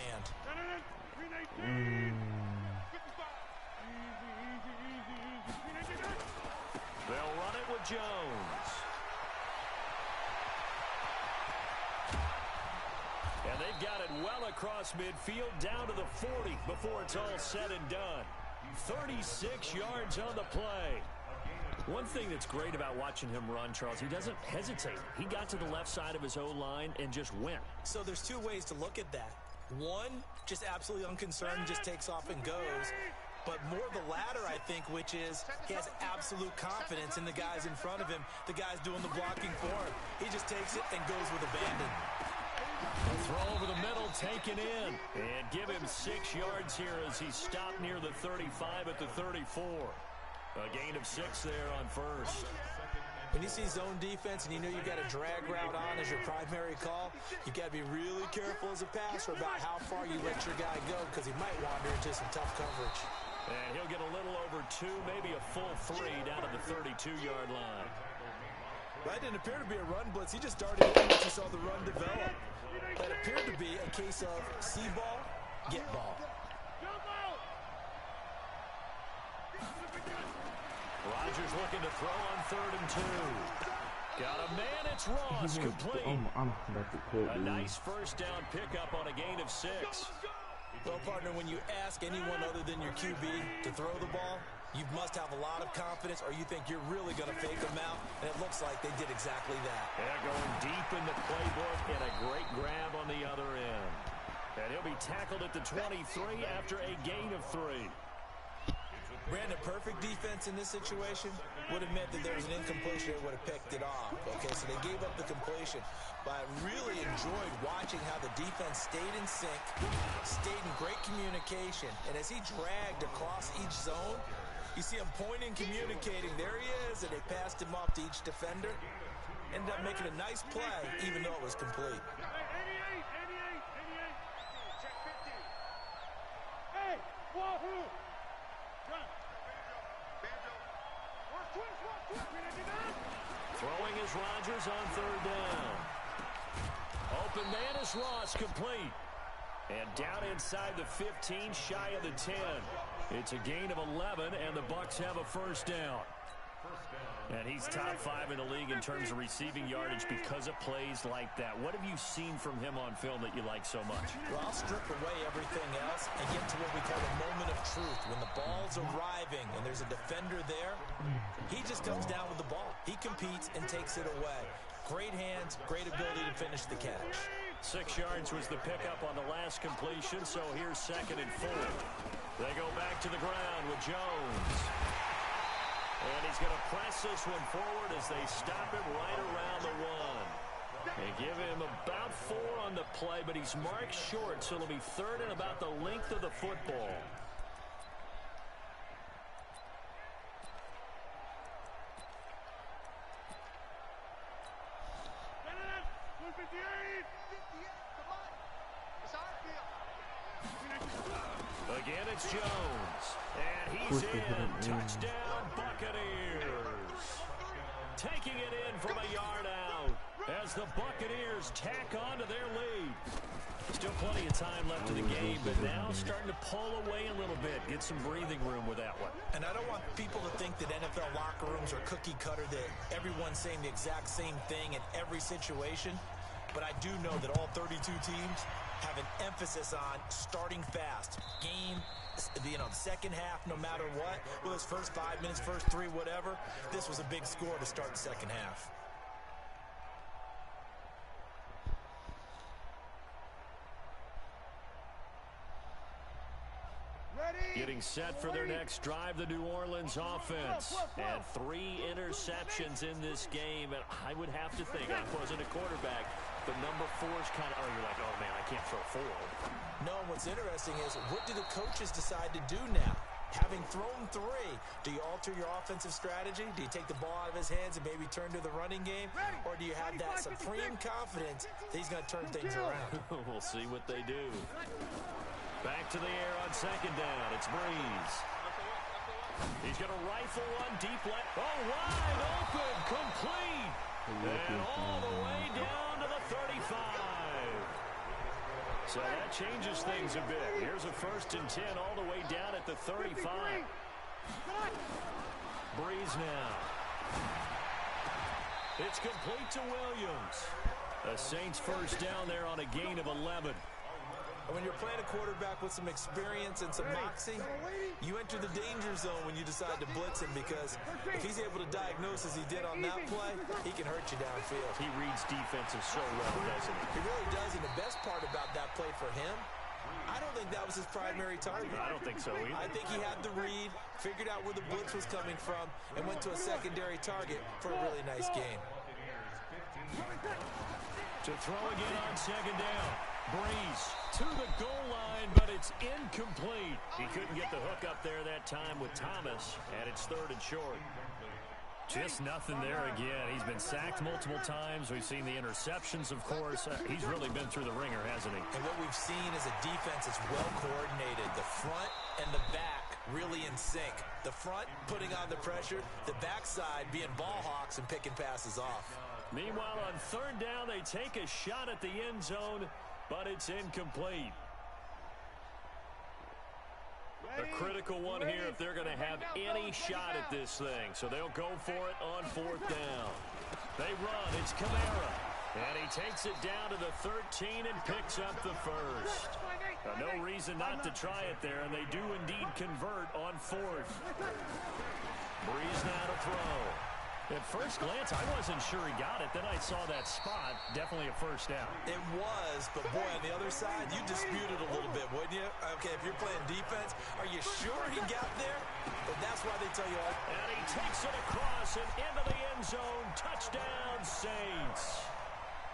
They'll run it with Jones. And they've got it well across midfield, down to the 40 before it's all said and done. 36 yards on the play. One thing that's great about watching him run, Charles, he doesn't hesitate. He got to the left side of his O-line and just went.
So there's 2 ways to look at that. One, just absolutely unconcerned, just takes off and goes. But more the latter, I think, which is he has absolute confidence in the guys in front of him, the guys doing the blocking for him. He just takes it and goes with abandon.
Throw over the middle, taken in. And give him 6 yards here as he stopped near the 35 at the 34. A gain of 6 there on first.
When you see zone defense and you know you've got a drag route on as your primary call, you got to be really careful as a passer about how far you let your guy go because he might wander into some tough coverage.
And he'll get a little over 2, maybe a full 3 down at the 32-yard line.
That didn't appear to be a run blitz. He just started in once he saw the run develop. That appeared to be a case of see ball, get ball.
Rodgers looking to throw on 3rd and 2. Got a man, it's Ross, complete.
I'm about to quit.
A nice first down pickup on a gain of 6.
Well, partner, when you ask anyone other than your QB to throw the ball, you must have a lot of confidence or you think you're really going to fake them out, and it looks like they did exactly that.
Yeah, going deep in the playbook and a great grab on the other end. And he'll be tackled at the 23 after a gain of 3.
Brandon, perfect defense in this situation would have meant that there was an incompletion that would have picked it off. Okay, so they gave up the completion. But I really enjoyed watching how the defense stayed in sync, stayed in great communication. And as he dragged across each zone, you see him pointing, communicating. There he is, and they passed him off to each defender. Ended up making a nice play, even though it was complete.
88. Check 50. Hey, wahoo!
Throwing is Rodgers on 3rd down. Open man is Ross, complete. And down inside the 15, shy of the 10. It's a gain of 11, and the Bucs have a first down. And he's top 5 in the league in terms of receiving yardage because of plays like that. What have you seen from him on film that you like so much?
Well, I'll strip away everything else and get to what we call a moment of truth. When the ball's arriving and there's a defender there, he just comes down with the ball. He competes and takes it away. Great hands, great ability to finish the catch.
6 yards was the pickup on the last completion, so here's 2nd and 4. They go back to the ground with Jones. And he's going to press this one forward as they stop him right around the 1. They give him about 4 on the play, but he's marked short, so it'll be 3rd and about the length of the football. Again, it's Jones. And he's in. Touchdown, Buccaneers. Taking it in from a yard out as the Buccaneers tack on to their lead. Still plenty of time left in the game, but now starting to pull away a little bit. Get some breathing room with that one.
And I don't want people to think that NFL locker rooms are cookie cutter, that everyone's saying the exact same thing in every situation. But I do know that all 32 teams have an emphasis on starting fast. Game, second half, no matter what. Well, those first 5 minutes, first 3, whatever. This was a big score to start the second half.
Getting set for their next drive, the New Orleans offense. And 3 interceptions in this game. And I would have to think, I wasn't a quarterback, but number 4 is kind of, you're like, oh, man, I can't throw 4.
No, what's interesting is, what do the coaches decide to do now? Having thrown 3, do you alter your offensive strategy? Do you take the ball out of his hands and maybe turn to the running game? Or do you have that supreme confidence that he's going to turn things around?
We'll see what they do. Back to the air on 2nd down. It's Breeze. He's going to rifle one deep left. Oh, wide open, complete. And all the way down to the 35. So that changes things a bit. Here's a 1st and 10 all the way down at the 35. Breeze now. It's complete to Williams. The Saints first down there on a gain of 11.
When you're playing a quarterback with some experience and some moxie, you enter the danger zone when you decide to blitz him, because if he's able to diagnose as he did on that play, he can hurt you downfield.
He reads defenses so well, doesn't he?
He really does, and the best part about that play for him, I don't think that was his primary target.
I don't think so either.
I think he had the read, figured out where the blitz was coming from, and went to a secondary target for a really nice game.
To throw again on 2nd down. Breeze to the goal line, but it's incomplete. He couldn't get the hook up there that time with Thomas, and it's 3rd and short. Just nothing there again. He's been sacked multiple times. We've seen the interceptions, of course. He's really been through the ringer, hasn't he?
And what we've seen is a defense that's well coordinated. The front and the back really in sync. The front putting on the pressure, the backside being ball hawks and picking passes off.
Meanwhile, on 3rd down, they take a shot at the end zone, but it's incomplete. A critical one here if they're going to have any shot at this thing. So they'll go for it on 4th down. They run. It's Kamara. And he takes it down to the 13 and picks up the 1st. No reason not to try it there, and they do indeed convert on 4th. Breeze now to throw. At first glance, I wasn't sure he got it. Then I saw that spot. Definitely a first down.
It was, but boy, on the other side, you dispute it a little bit, wouldn't you? Okay, if you're playing defense, are you sure he got there? But that's why they tell you all.
And he takes it across and into the end zone. Touchdown, Saints.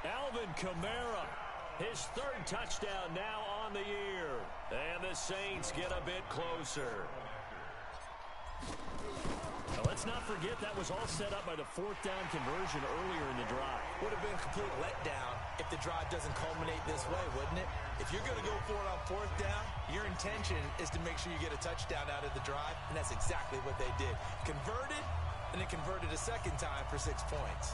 Alvin Kamara, his 3rd touchdown now on the year. And the Saints get a bit closer. Now, let's not forget that was all set up by the 4th down conversion earlier in the drive.
Would have been a complete letdown if the drive doesn't culminate this way, wouldn't it? If you're going to go for it on 4th down, your intention is to make sure you get a touchdown out of the drive, and that's exactly what they did. Converted, and then converted a 2nd time for 6 points.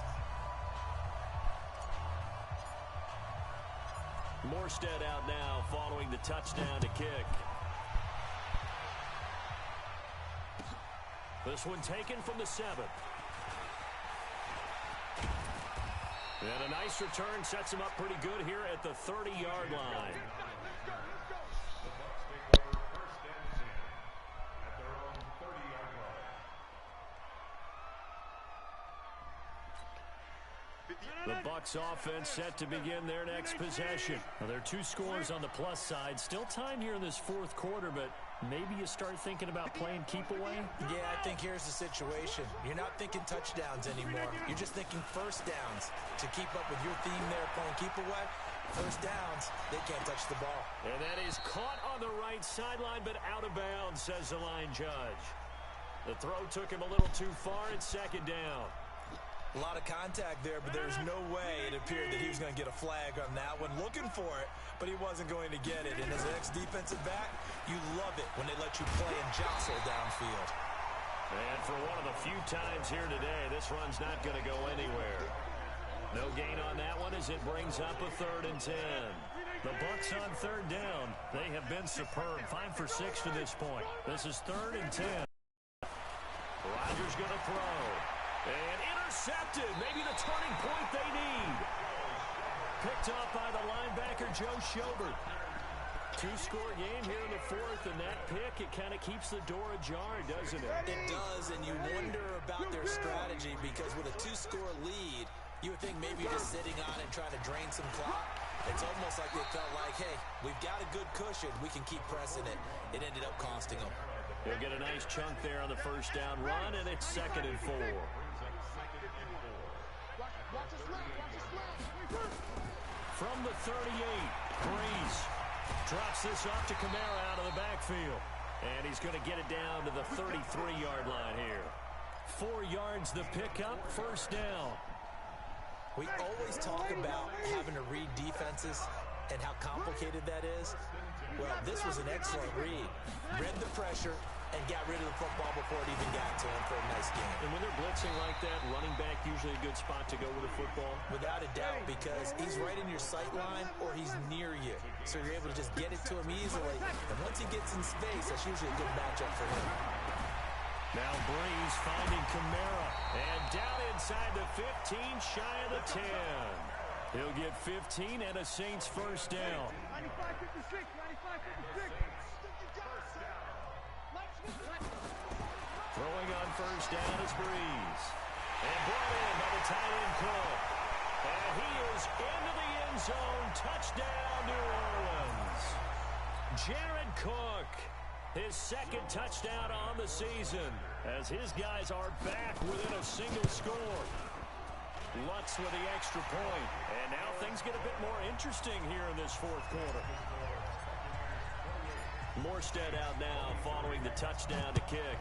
Morstead out now following the touchdown to kick. This one taken from the 7. And a nice return sets him up pretty good here at the 30-yard line. The Bucs offense set to begin their next possession. Now, there are 2 scores on the plus side. Still time here in this fourth quarter, but maybe you start thinking about playing keep away?
Yeah, I think here's the situation. You're not thinking touchdowns anymore. You're just thinking first downs. To keep up with your theme there, playing keep away, first downs, they can't touch the ball.
And that is caught on the right sideline, but out of bounds, says the line judge. The throw took him a little too far. It's second down.
A lot of contact there, but there's no way it appeared that he was going to get a flag on that one. Looking for it, but he wasn't going to get it. And as an ex-defensive back, you love it when they let you play and jostle downfield.
And for one of the few times here today, this run's not going to go anywhere. No gain on that one as it brings up a 3rd and 10. The Bucs on 3rd down. They have been superb. 5 for 6 to this point. This is 3rd and 10. Rodgers going to throw. And intercepted. Maybe the turning point they need. Picked up by the linebacker, Joe Schobert. 2-score game here in the 4th, and that pick, it kind of keeps the door ajar, doesn't it?
It does, and you wonder about their strategy because with a 2-score lead, you would think maybe you're just sitting on it and trying to drain some clock. It's almost like they felt like, hey, we've got a good cushion. We can keep pressing it. It ended up costing them.
They'll get a nice chunk there on the first down run, and it's 2nd and 4. From the 38, Breeze drops this off to Kamara out of the backfield. And he's going to get it down to the 33-yard line here. 4 yards the pickup, first down.
We always talk about having to read defenses and how complicated that is. Well, this was an excellent read. Read the pressure and got rid of the football before it even got to him for a nice game.
And when they're blitzing like that, running back usually a good spot to go with the football?
Without a doubt, because he's right in your sight line or he's near you. So you're able to just get it to him easily. And once he gets in space, that's usually a good matchup for him.
Now Breeze finding Kamara. And down inside the 15, shy of the 10. He'll get 15 and a Saints first down.
95-56, 95-56.
Throwing on first down is Breeze. And brought in by the tight end Cook. And he is into the end zone. Touchdown, New Orleans. Jared Cook, his 2nd touchdown on the season, as his guys are back within a single score. Lutz with the extra point. And now things get a bit more interesting here in this 4th quarter. Morstead out now following the touchdown to kick.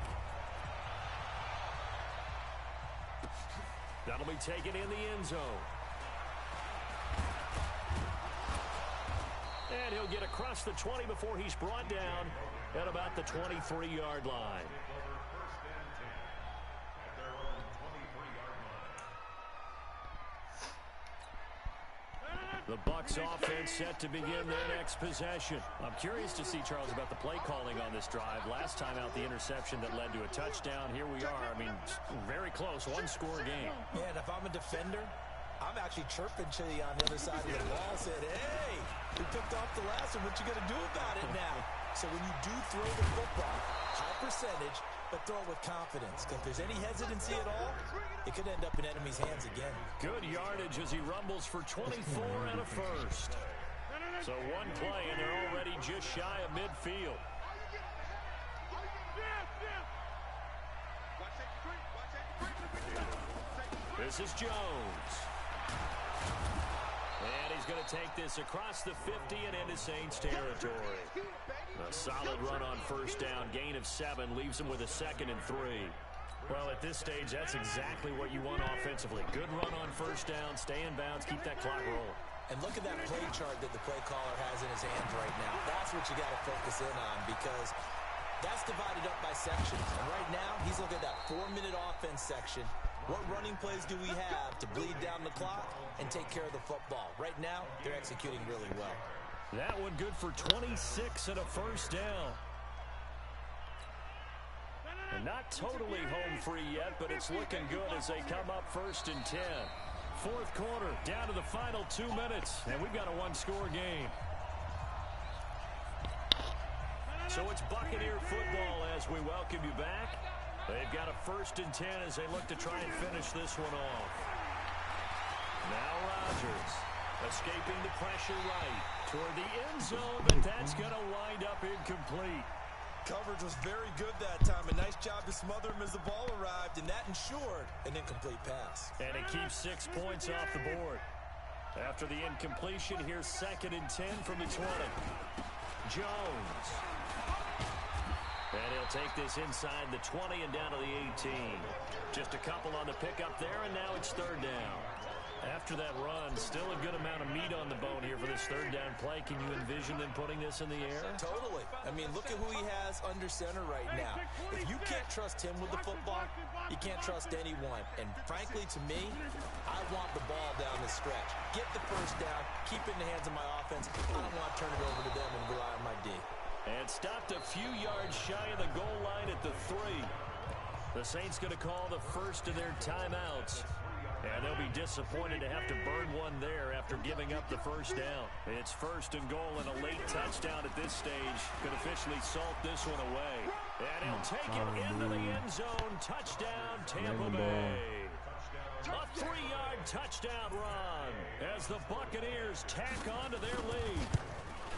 That'll be taken in the end zone. And he'll get across the 20 before he's brought down at about the 23-yard line. The Bucs offense set to begin their next possession. I'm curious to see, Charles, about the play calling on this drive. Last time out, the interception that led to a touchdown. Here we are. I mean, very close. 1-score game.
Man, if I'm a defender, I'm actually chirping to you on the other side of the ball, said, hey, we picked off the last one. What you going to do about it now? So when you do throw the football, high percentage, but throw it with confidence. Because if there's any hesitancy at all, it could end up in enemy's hands again.
Good yardage as he rumbles for 24 and a first. So one play, and they're already just shy of midfield. This is Jones. And he's going to take this across the 50 and into Saints territory. A solid run on first down. Gain of 7 leaves him with a 2nd and 3. Well, at this stage, that's exactly what you want offensively. Good run on first down, stay in bounds, keep that clock rolling.
And look at that play chart that the play caller has in his hands right now. That's what you got to focus in on because that's divided up by sections. And right now, he's looking at that 4-minute offense section. What running plays do we have to bleed down the clock and take care of the football? Right now, they're executing really well.
That one good for 26 and a first down. And not totally home free yet, but it's looking good as they come up 1st and 10. Fourth quarter, down to the final 2 minutes, and we've got a one-score game. So it's Buccaneer football as we welcome you back. They've got a 1st and 10 as they look to try and finish this one off. Now Rodgers escaping the pressure right toward the end zone, but that's going to wind up incomplete.
Coverage was very good that time. A nice job to smother him as the ball arrived, and that ensured an incomplete pass.
And it keeps 6 points off the board. After the incompletion, here's 2nd and 10 from the 20. Jones. And he'll take this inside the 20 and down to the 18. Just a couple on the pickup there, and now it's 3rd down. After that run, still a good amount of meat on the bone here for this 3rd down play. Can you envision them putting this in the air?
Totally. I mean, look at who he has under center right now. If you can't trust him with the football, you can't trust anyone. And frankly, to me, I want the ball down the stretch. Get the first down, keep it in the hands of my offense. I don't want to turn it over to them and rely on my D.
And stopped a few yards shy of the goal line at the 3. The Saints going to call the first of their timeouts. And they'll be disappointed to have to burn one there after giving up the first down. It's 1st and goal and a late touchdown at this stage could officially salt this one away. And he'll take it into the end zone. Touchdown, Tampa Bay. A 3-yard touchdown run as the Buccaneers tack on to their lead.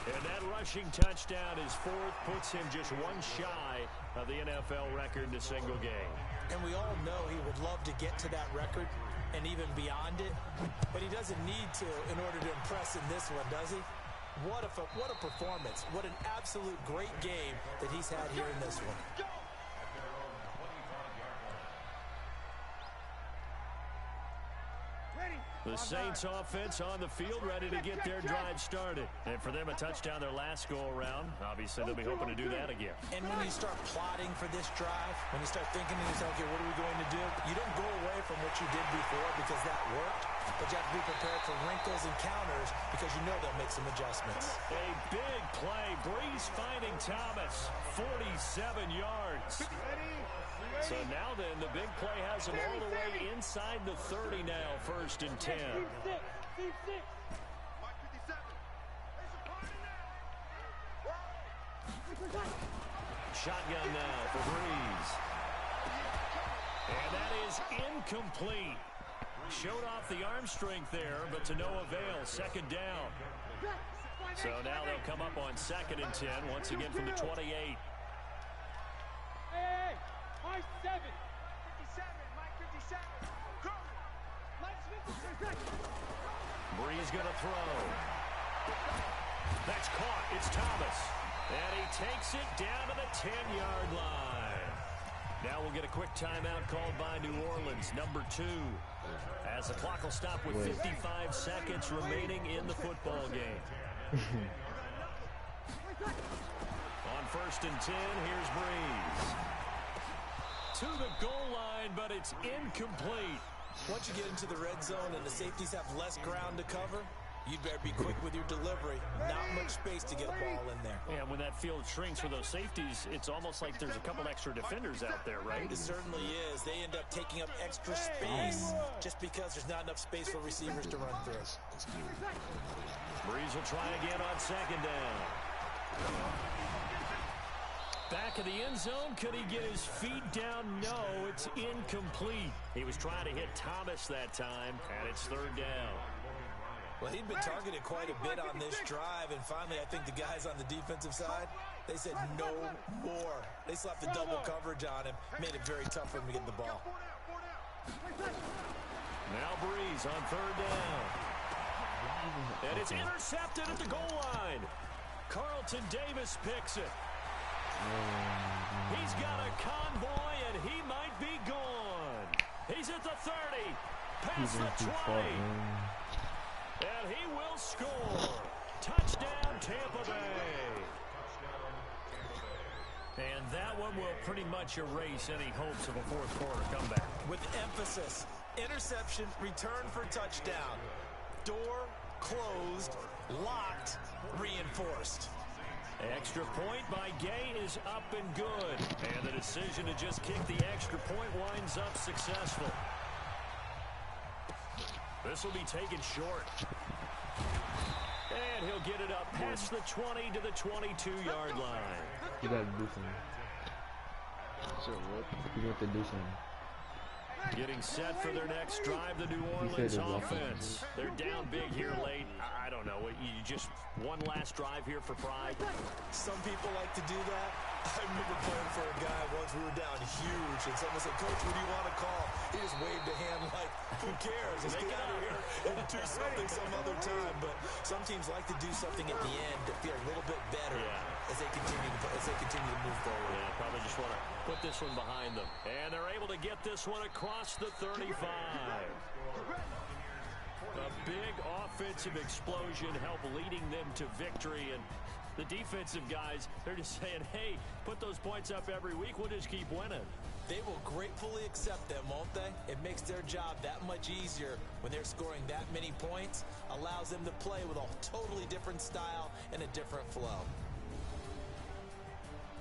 And that rushing touchdown is 4th, puts him just one shy of the NFL record in a single game.
And we all know he would love to get to that record and even beyond it, but he doesn't need to in order to impress in this one, does he? What a performance. What an absolute great game that he's had here in this one.
The Saints offense on the field ready to get their drive started. And for them, a touchdown their last go-around. Obviously, they'll be hoping to do that again.
And when you start plotting for this drive, when you start thinking to yourself, okay, what are we going to do? You don't go away from what you did before because that worked, but you have to be prepared for wrinkles and counters because you know they'll make some adjustments.
A big play. Breeze finding Thomas. 47 yards. So now then, the big play has him all the way inside the 30 now, 1st and 10. Shotgun now for Breeze. And that is incomplete. Showed off the arm strength there, but to no avail. 2nd down. So now they'll come up on 2nd and 10, once again from the 28.
Mike 7. 57. Mike 57. Go. Mike 57.
Breeze going to throw. That's caught. It's Thomas. And he takes it down to the 10-yard line. Now we'll get a quick timeout called by New Orleans, number 2. As the clock will stop with 55 seconds remaining in the football game. On 1st and 10, here's Breeze. To the goal line, but it's incomplete.
Once you get into the red zone and the safeties have less ground to cover, you'd better be quick with your delivery. Not much space to get a ball in there.
And when that field shrinks for those safeties, it's almost like there's a couple extra defenders out there, right?
It certainly is. They end up taking up extra space just because there's not enough space for receivers to run through.
Breeze will try again on 2nd down. Back of the end zone. Could he get his feet down? No, it's incomplete. He was trying to hit Thomas that time, and it's 3rd down.
Well, he'd been targeted quite a bit on this drive, and finally I think the guys on the defensive side, they said no more. They slapped the double coverage on him, made it very tough for him to get the ball.
Now Breeze on 3rd down. And it's intercepted at the goal line. Carlton Davis picks it. He's got a convoy, and he might be gone. He's at the 30, past the 20, and he will score. Touchdown, Tampa Bay. And that one will pretty much erase any hopes of a fourth quarter comeback.
With emphasis, interception, return for touchdown. Door closed, locked, reinforced.
Extra point by Gay is up and good. And the decision to just kick the extra point winds up successful. This will be taken short. And he'll get it up past the 20 to the 22-yard line.
You got to do something. You got to do something.
Getting set for their next drive, the New Orleans offense. They're down big here late. I don't know. You just one last drive here for pride.
Some people like to do that. I remember playing for a guy once. We were down huge, and someone said, "Coach, what do you want to call?" He just waved a hand like, "Who cares? Let's get out of here and do something some other time." But some teams like to do something at the end to feel a little bit better as they continue to move forward.
Yeah, probably just want to put this one behind them. And they're able to get this one across the 35. A big offensive explosion helped leading them to victory. And the defensive guys, they're just saying, hey, put those points up every week. We'll just keep winning.
They will gratefully accept them, won't they? It makes their job that much easier when they're scoring that many points. Allows them to play with a totally different style and a different flow.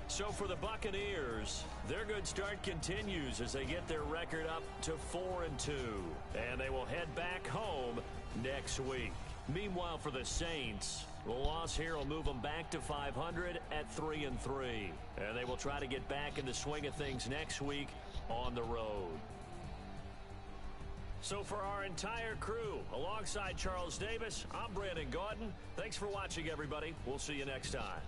So for the Buccaneers, their good start continues as they get their record up to 4-2. And they will head back home next week. Meanwhile, for the Saints, the loss here will move them back to 500 at 3-3. And they will try to get back in the swing of things next week on the road. So for our entire crew, alongside Charles Davis, I'm Brandon Gaudin. Thanks for watching, everybody. We'll see you next time.